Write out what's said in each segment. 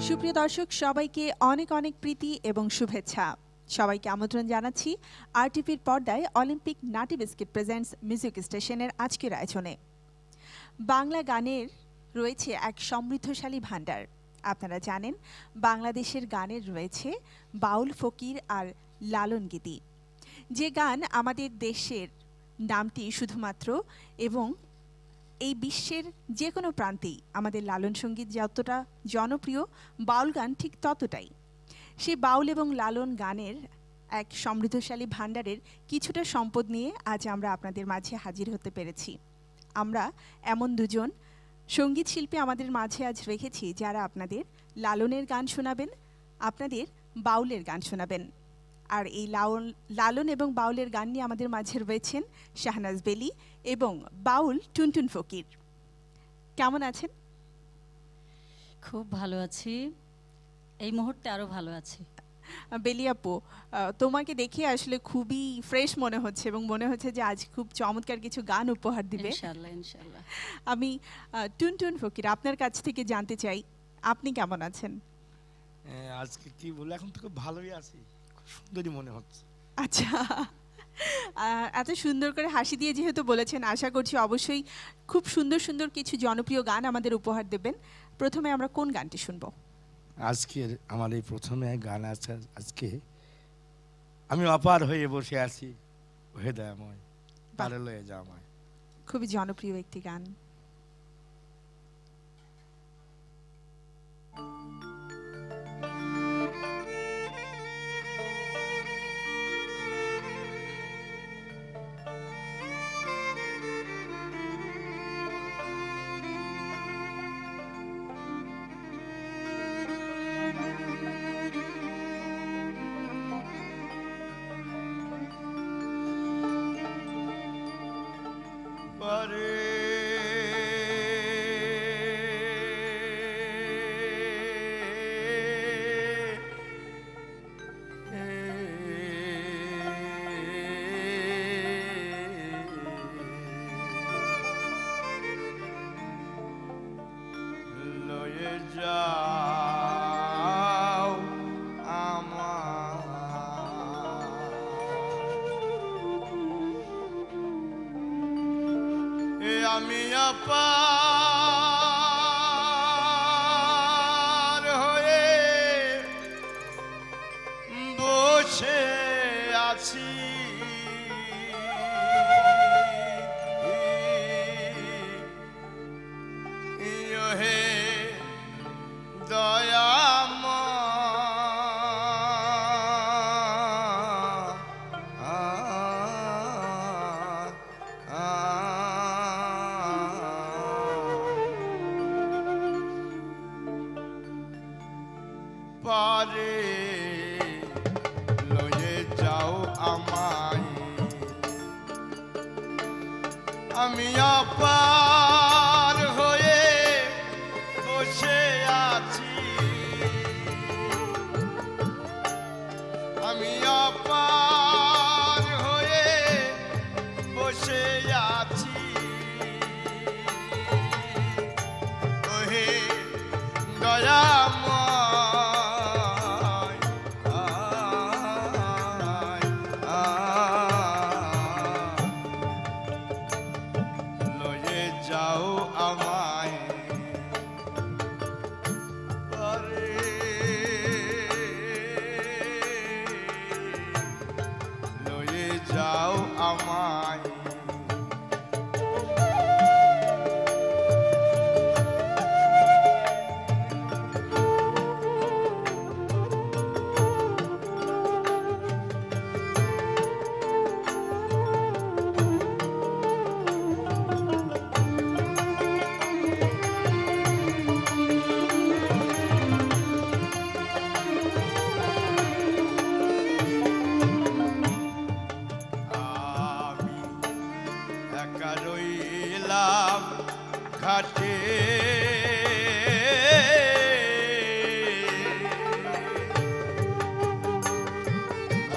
সুপ্রিয় দর্শক সবাইকে অনেক অনেক প্রীতি এবং শুভেচ্ছা। সবাইকে আমন্ত্রণ জানাচ্ছি আরটিভির পর্দায় অলিম্পিক নাটি বিস্কিট প্রেজেন্টস মিউজিক স্টেশনের আজকের আয়োজনে। বাংলা গানের রয়েছে এক সমৃদ্ধশালী ভাণ্ডার। আপনারা জানেন বাংলাদেশের গানের রয়েছে বাউল, ফকির আর লালন গীতি। যে গান আমাদের দেশের নামটি শুধুমাত্র এবং এই বিশ্বের যে কোনো প্রান্তেই আমাদের লালন সঙ্গীত যতটা জনপ্রিয়, বাউল গান ঠিক ততটাই। সেই বাউল এবং লালন গানের এক সমৃদ্ধশালী ভাণ্ডারের কিছুটা সম্পদ নিয়ে আজ আমরা আপনাদের মাঝে হাজির হতে পেরেছি। আমরা এমন দুজন সঙ্গীত শিল্পী আমাদের মাঝে আজ রেখেছি যারা আপনাদের লালনের গান শোনাবেন, আপনাদের বাউলের গান শোনাবেন। আর এই লালন এবং বাউলের গান নিয়ে আমাদের মাঝে রয়েছেন শাহনাজ বেলি এবং বাউল টুনটুন ফকির। কেমন আছেন? খুব ভালো আছি, এই মুহূর্তে আরো ভালো আছি। বেলি আপু, তোমাকে দেখে আসলে খুবই ফ্রেশ মনে হচ্ছে এবং মনে হচ্ছে যে আজ খুব চমৎকার কিছু গান উপহার দিবে। ইনশাআল্লাহ ইনশাআল্লাহ। আমি টুনটুন ফকির আপনার কাছ থেকে জানতে চাই আপনি কেমন আছেন? আজকে কি বলে, এখন তো খুব ভালোই আছি, খুব সুন্দরই মনে হচ্ছে। আচ্ছা, এত সুন্দর করে হাসি দিয়ে যেহেতু বলেছেন, আশা করছি অবশ্যই খুব সুন্দর সুন্দর কিছু জনপ্রিয় গান আমাদের উপহার দেবেন। প্রথমে আমরা কোন গানটি শুনবো? আজকের আমার এই প্রথমে গান আছে, আজকে আমি অপার হয়ে বসে আছি, হয়ে দয়াময় পারে লয়ে যাওয়ায়। খুবই জনপ্রিয় একটি গান। আমি অপার হয়ে বসে আছি, হে পারে লয়ে যাও আমায়, আমি অপার হয়ে বসে আছি, আমি অপার হয়ে বসে আছি, ওহে দয়াময় লয়ে যাও আমায়, পারে লয়ে যাও আমায়। আমি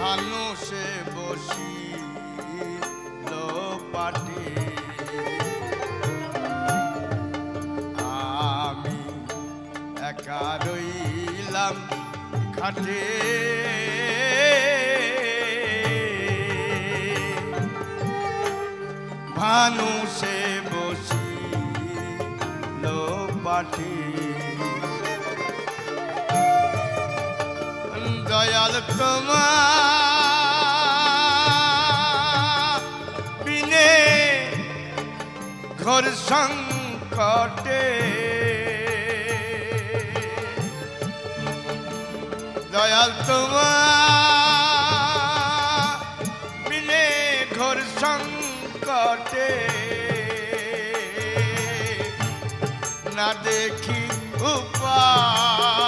ভানুষে বসিল পাটে আমি একা রইলাম খাটে ভানুষে বসিল পাটে দয়াল তোমার বিনে ঘোর সংকটে দয়াল তোমার বিনে ঘোর সংকটে না দেখি উপায়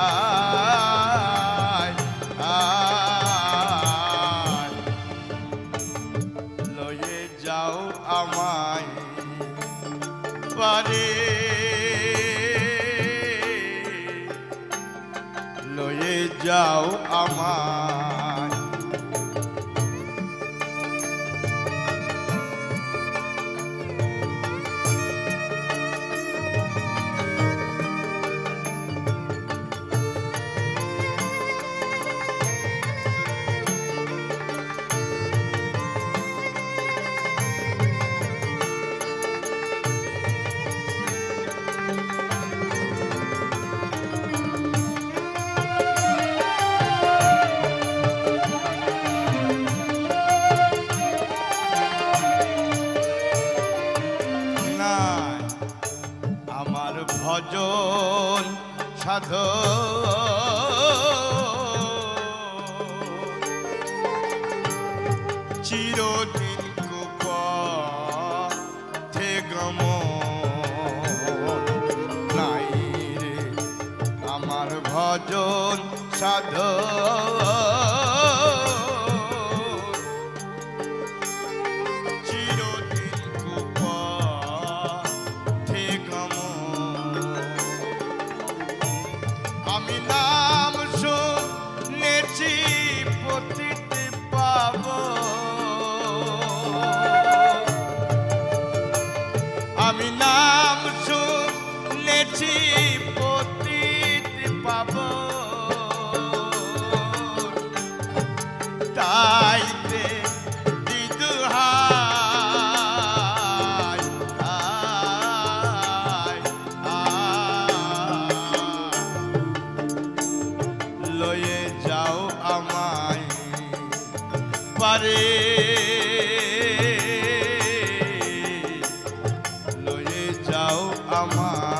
আয় আয় লয়ে যাও আমায় পারে লয়ে যাও আমায় নাই আমার ভজন সাধ চিরদিন কুপথে গমন নাই রে আমার ভজন সাধ চিরদিন কুপথে গমন আমি নাম শুনেছি পতিতে পাব আমি নাম শুনেছি পতিতে পাব তাইতে দিদুহাই আয় লয়ে যাও আমায় পারে লয়ে যাও আমায়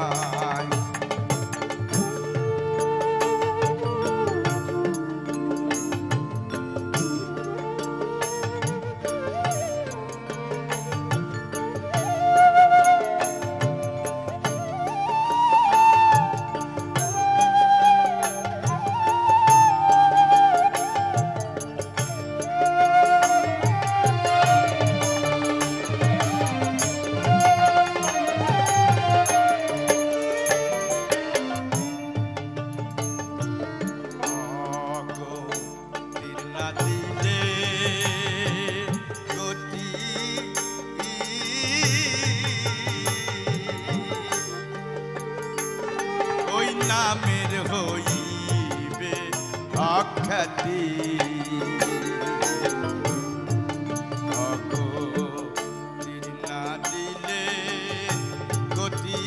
নামের হইবে অখ্যাতি না দিলে গতি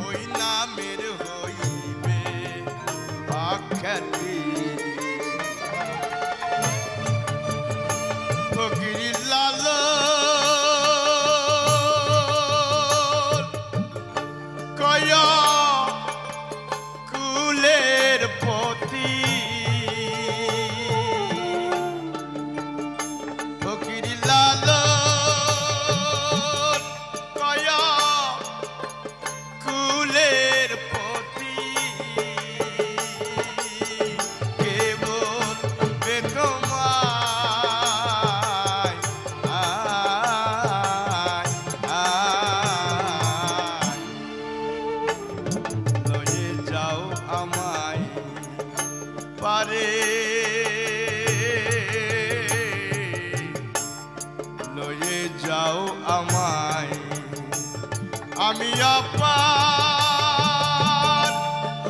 ওই নামের হইবে অখ্যাতি ফকির লাল আমি অপার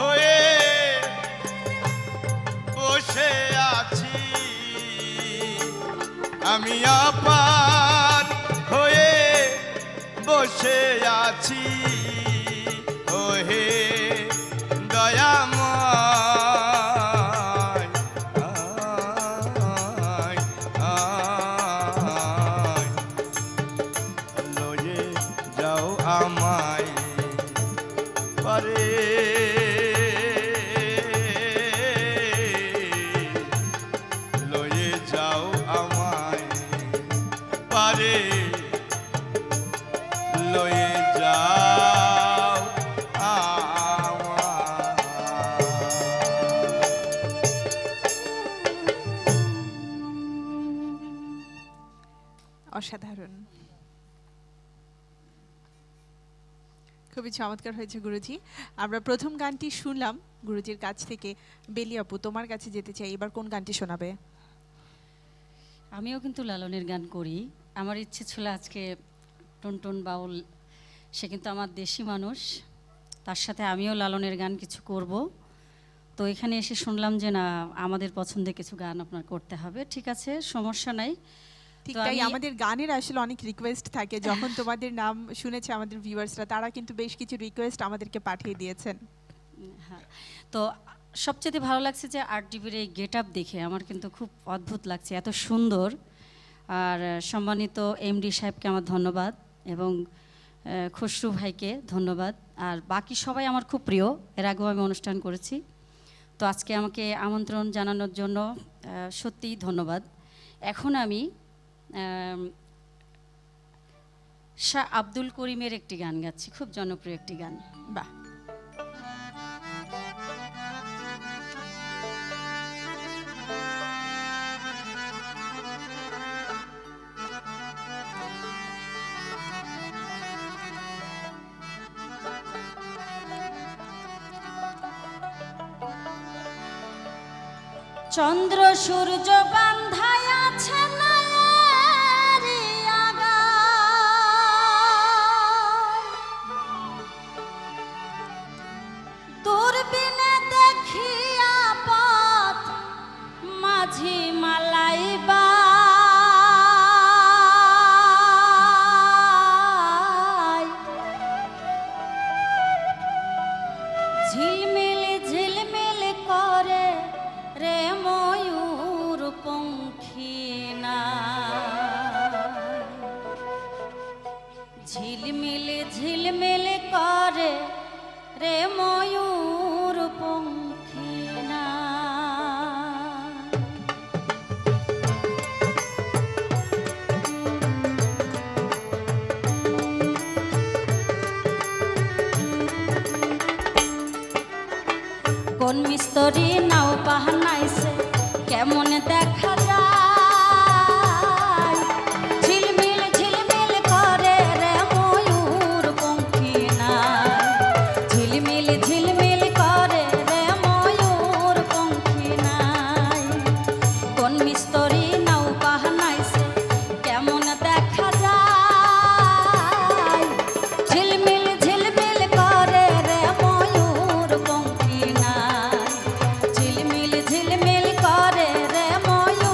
হয়ে বসে আছি, আমি অপার হয়ে বসে আছি, ওহে দয়াময়, আয়, আয়, লয়ে যাও আমায় পারে, লয়ে যাও আমায় পারে, লয়ে যাও আমায়। অসাধারণ, খুবই চমৎকার হয়েছে গুরুজি। আমরা প্রথম গানটি শুনলাম গুরুজির কাছ থেকে। বেলি আপু, তোমার কাছে যেতে চাই, এবার কোন গানটি শোনাবে? আমিও কিন্তু লালনের গান করি। আমার ইচ্ছে ছিল আজকে টুনটুন বাউল, সে কিন্তু আমার দেশি মানুষ, তার সাথে আমিও লালনের গান কিছু করব। তো এখানে এসে শুনলাম যে না, আমাদের পছন্দের কিছু গান আপনার করতে হবে। ঠিক আছে, সমস্যা নাই। ঠিক তো তাই, আমি- আমাদের গানের আসলে অনেক রিকোয়েস্ট থাকে। যখন তোমাদের নাম শুনেছে আমাদের ভিউয়ার্সরা, তারা কিন্তু বেশ কিছু রিকোয়েস্ট আমাদেরকে পাঠিয়ে দিয়েছেন। হ্যাঁ, তো সবচেয়ে ভালো লাগছে যে আরটিভির এই গেট আপ দেখে আমার কিন্তু খুব অদ্ভুত লাগছে, এত সুন্দর। আর সম্মানিত এমডি সাহেবকে আমার ধন্যবাদ, এবং খসরু ভাইকে ধন্যবাদ। আর বাকি সবাই আমার খুব প্রিয়, এর আগেও আমি অনুষ্ঠান করেছি। তো আজকে আমাকে আমন্ত্রণ জানানোর জন্য সত্যিই ধন্যবাদ। এখন আমি শাহ আব্দুল করিমের একটি গান গাচ্ছি, খুব জনপ্রিয় একটি গান। বাহ, চন্দ্র সূর্য বান্ধায় আছে নায়েরি আগায়, দূরবীনে দেখিয়া পথ মাঝি মালাই বাই, ঝিলমিল ঝিলমিল করে রে ময়ূর পঙ্খী না, ঝিলমিল ঝিলমিল করে রে ময়ূর পঙ্খী না। কোন মিস্তরি নাও বাহানাইছে কেমন দেখা যায়, ঝিলমিল ঝিলমিল করে রে ময়ূর পঙ্খী নাই, ঝিলমিল ঝিলমিল করে রে ময়ূর পঙ্খী নাই। কোন মিস্তরি নাও বাহানাইছে কেমন দেখা যায়, ঝিলমিল ঝিলমিল করে রে ময়ূর পঙ্খী নাই, ঝিলমিল ঝিলমিল করে রে ময়ূর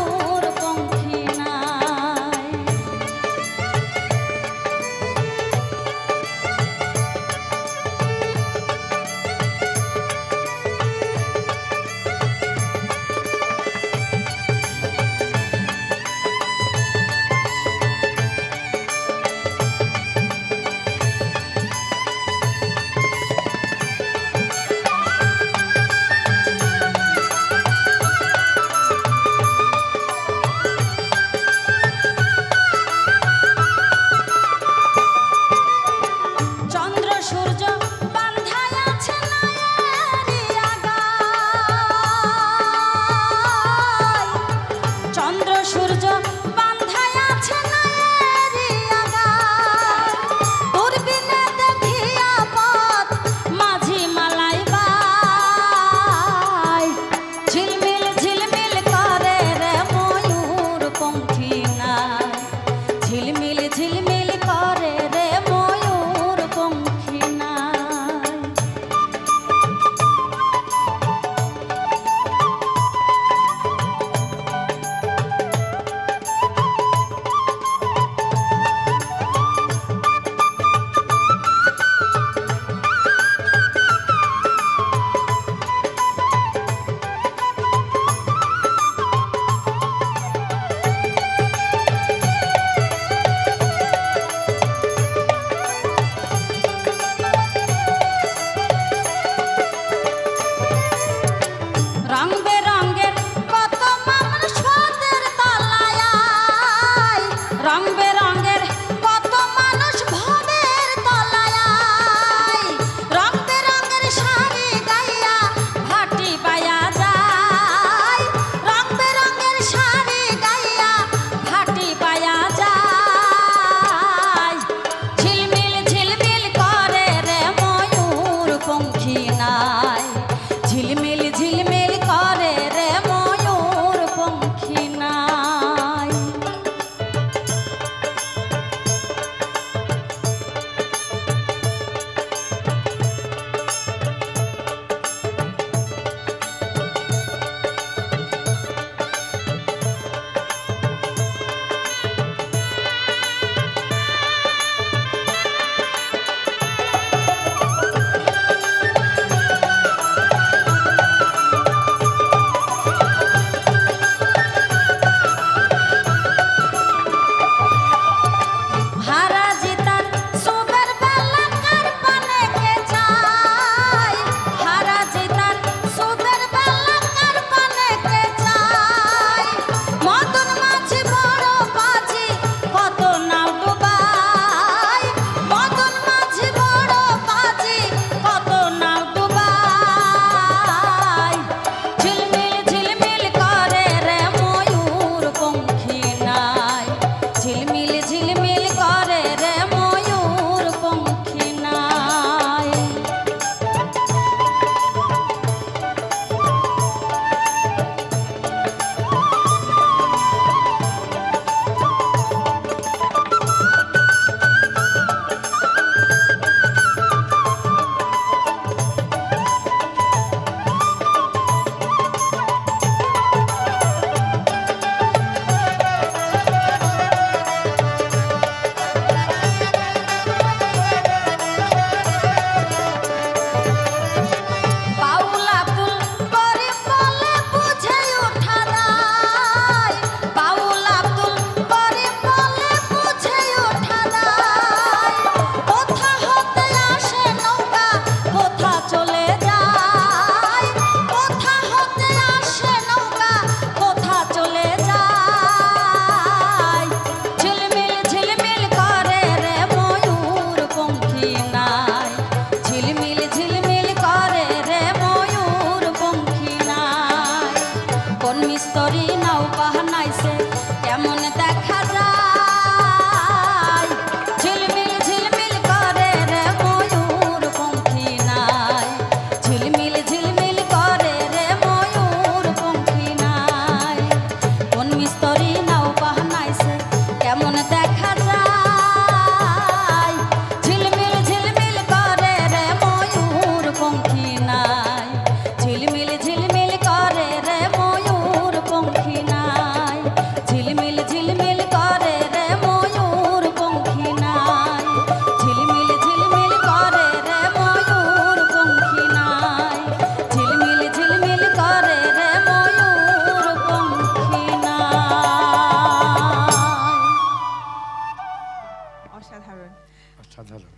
অসাধারণ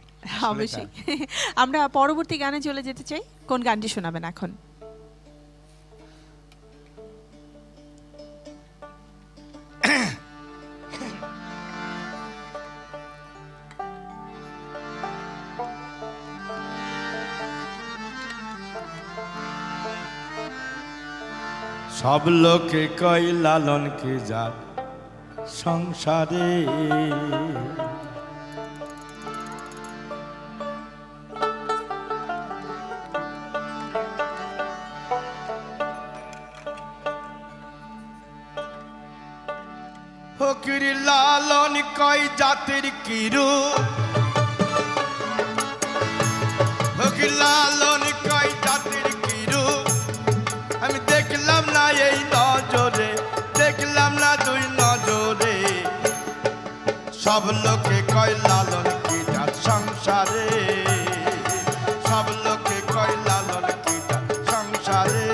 অবশ্যই। আমরা পরবর্তী গানে চলে যেতে চাই। কোন গানটি শোনাবেন এখন? সব লোকে কই লালন কে যার সংসারে, ফকির লালন কয় জাতির কিরু, ফকির লালন কয় জাতির কিরু, আমি দেখলাম না এই নজরে, দেখলাম না দুই নজরে, সব লোকে কয় লালন কি যার সংসারে, সব লোকে কয় লালন কি যার সংসারে।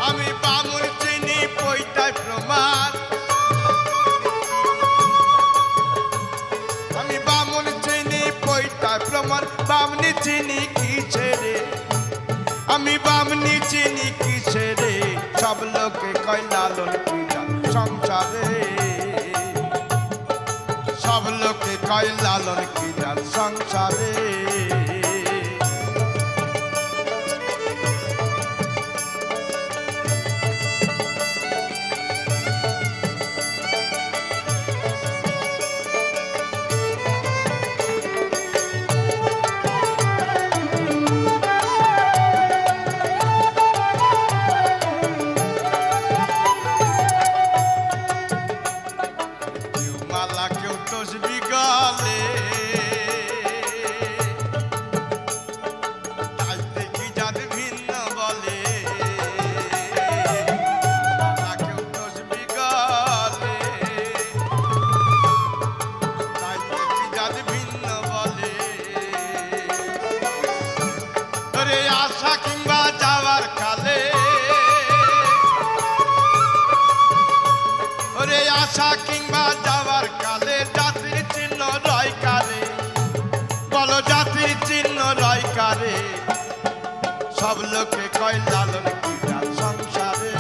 আমি বামুন চিনি পইতায় প্রমাণ, আমি বামুন চিনি পইতায় প্রমাণ, বামনি চিনি কি ছেড়ে, আমি বামনি চিনি কি ছেড়ে, সব লোকে কয় লালন কি যার সংসারে, সব লোকে কয় লালন কি যার সংসারে। আশা কিংবা যাওয়ার কালে, ওরে আশা কিংবা যাওয়ার কালে, জাতির চিহ্ন রয় কারে, বলো জাতির চিহ্ন রয় কারে, সব লোকে কয় লালন কি যার সংসারে,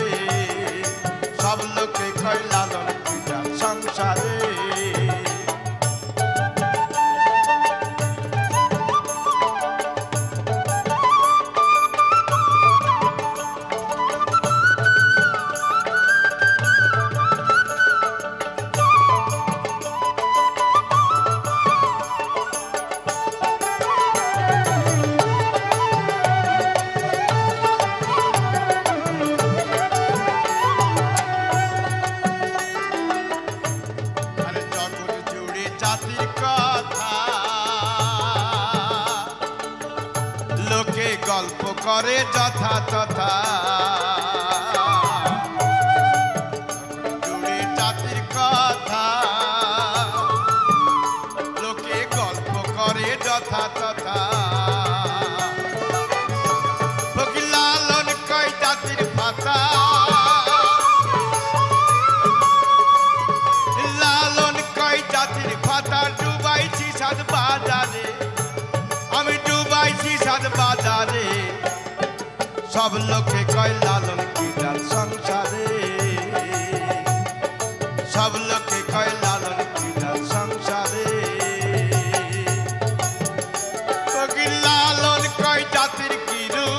সব লোকে কয় লালন কি যার সংসারে। গল্প করে যথা তথা, জুড়ে জাতির কথা, লোকে গল্প করে যথা তথা, ফকির লালন কয় জাতির পাতা, লালন কয় জাতির পাতা, ডুবাইছি সাত বাজারে, আমি ডুবাইছি সাত বাজারে, সব লোকে কয় লালন কি যার সংসারে, সব লোকে কয় লালন কি যার সংসারে। ফকির লালন কয় জাতির কিরু,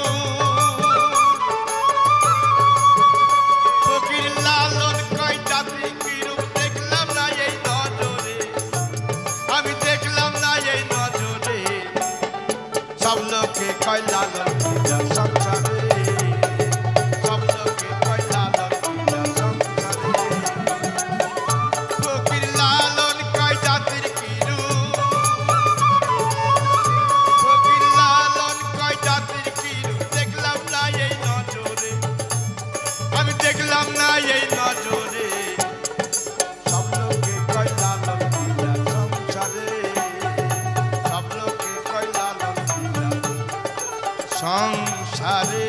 কয় লালন পূজা সংসারে, সব লোকে কয় লালন পূজা সংসারে। ফকির লালন কয় জাতির কিরু, ফকির লালন কয় জাতির কিরু, দেখলাম না এই নজরে, আমি দেখলাম না এই নজরে। সব লোকে কয় লালন পূজা সংসারে, সব লোকে কয় লালন পূজা সংসারে।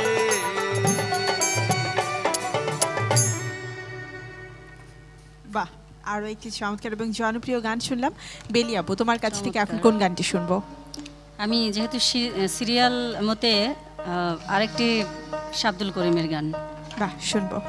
বাহ, আরও একটি চমৎকার এবং জনপ্রিয় গান শুনলাম। বেলি আপু, তোমার কাছ থেকে এখন কোন গানটি শুনবো? আমি যেহেতু সিরিয়াল মতে আরেকটি শাব্দুল করিমের গান। বাহ, শুনবো।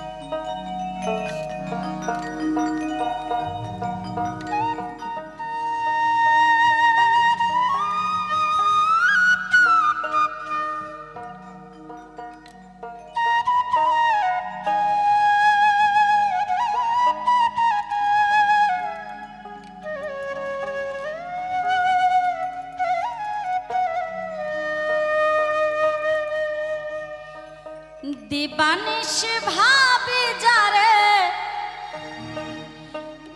দিবানিশ ভাবি যারে,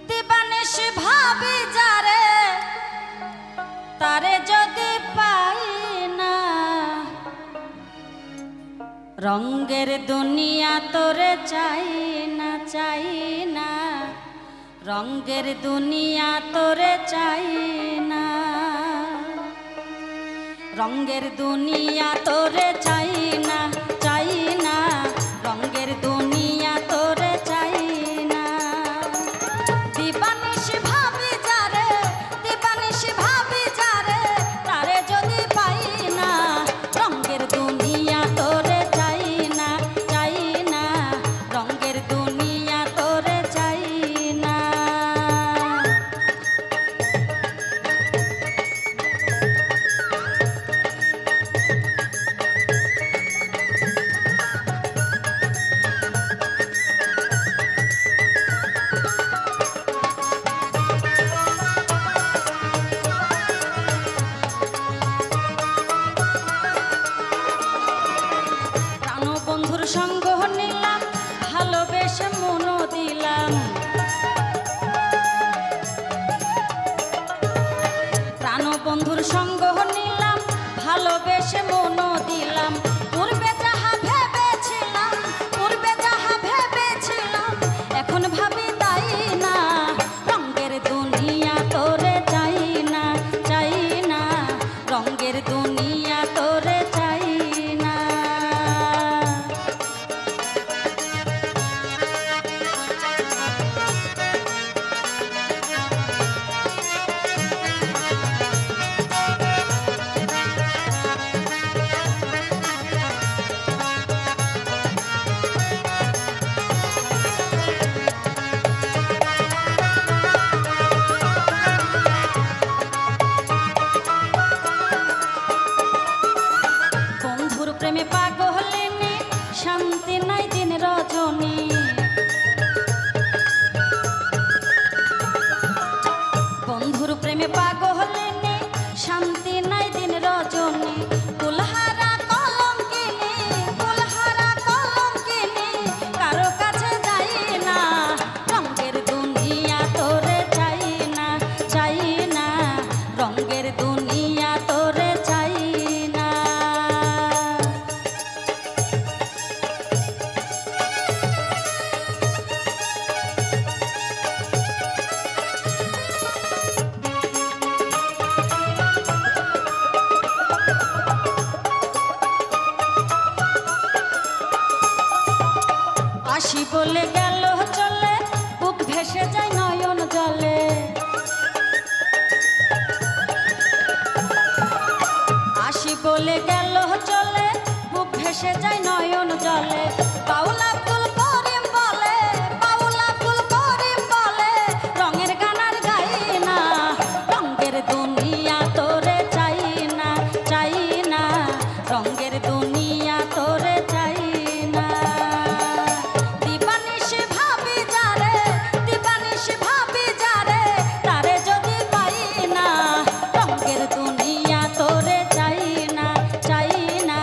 দিবানিশ ভাবি যারে, তারে যদি পাই না, রঙ্গের দুনিয়া তোরে চাই না, চাই না, রঙ্গের দুনিয়া তোরে চাই না, রঙ্গের দুনিয়া তোরে চাই না, চাই না, রঙ্গের দুনিয়া তোরে চাই না। দিবানিশ ভাবি যারে, দিবানিশ ভাবি যারে, তারে যদি পাই না, রঙ্গের দুনিয়া তোরে চাই না, চাই না, রঙ্গের দুনিয়া তোরে চাই না। প্রাণবন্ধুর সঙ্গ নিলাম, ভালোবেসে মনও দিলাম, প্রাণবন্ধুর সঙ্গ নিলাম, ভালোবেসে মনও দিলাম। পূর্বে যাহা ভেবেছিলাম, পূর্বে যাহা ভেবেছিলাম, এখন ভাবি তাই না, রঙ্গের দুনিয়া তোরে চাই না, চাই না, রঙ্গের দুনিয়া তোরে চাই না। বন্ধুর প্রেমে পাগলিনী, শান্তি নাই দিন রজনী, বন্ধুর প্রেমে পাগলিনী, শান্তি নাই দিন রজনী। কুলহারা কলঙ্কিনী, কুলহারা কলঙ্কিনী, কারো কাছে যাই না, রঙ্গের দুনিয়া তোরে চাই না, চাই না, রঙ্গের দুনিয়া তোরে চাই না। আসি বলে গেল চলে, বুক ভেসে যায় নয়ন জলে, আসি বলে গেল চলে, বুক ভেসে যায় নয়ন জলে। বাউল আব্দুল করিম বলে, বাউল আব্দুল করিম বলে, রঙের গান আর গাই না, রঙ্গের দুনিয়া তোরে চাই না, চাই না, রঙ্গের দুনিয়া তোরে চাই না। দিবানিশ ভাবি যারে, দিবানিশ ভাবি যারে, তারে যদি পাই না, রঙ্গের দুনিয়া তোরে চাই না, চাই না,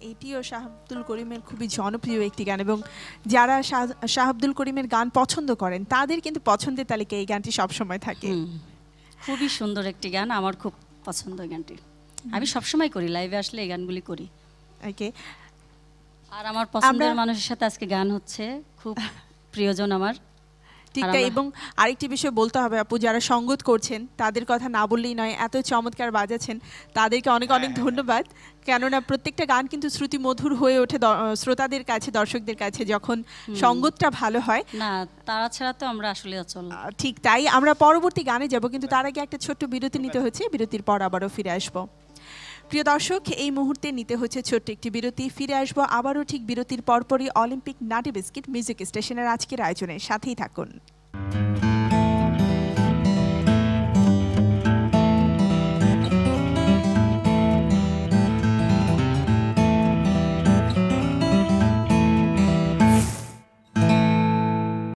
এটিও শাহ আব্দুল করিমের খুবই জনপ্রিয় একটি গান এবং যারা শাহ আব্দুল করিমের গান পছন্দ করেন তাদের কিন্তু পছন্দের তালিকায় এই গানটি সবসময় থাকে। খুবই সুন্দর একটি গান, আমার খুব পছন্দ এই গানটি। আমি সবসময় করি, লাইভে আসলে এই গানগুলি করি। ওকে, আর আমার পছন্দের মানুষের সাথে আজকে গান হচ্ছে, খুব প্রিয়জন আমার। ঠিক আর তাই। আমরা- এবং আরেকটি বিষয় বলতে হবে আপু, যারা সঙ্গত করছেন তাদের কথা না বললেই নয়, এত চমৎকার বাজাচ্ছেন, তাদেরকে অনেক অনেক ধন্যবাদ। কেননা প্রত্যেকটা গান কিন্তু শ্রুতি মধুর হয়ে ওঠে শ্রোতাদের কাছে, দর্শকদের কাছে যখন সঙ্গতটা ভালো হয়। না, তারা ছাড়া তো আমরা আসলে অচল। ঠিক তাই। আমরা পরবর্তী গানে যাব, কিন্তু তার আগে একটা ছোট্ট বিরতি নিতে হচ্ছে, বিরতির পর আবারও ফিরে আসব। প্রিয় দর্শক, এই মুহূর্তে নিতে হচ্ছে ছোট্ট একটি বিরতি, ফিরে আসবো আবারও ঠিক বিরতির পরপরই অলিম্পিক নাটি বিস্কিট মিউজিক স্টেশনের আজকের আয়োজনে। সাথেই থাকুন।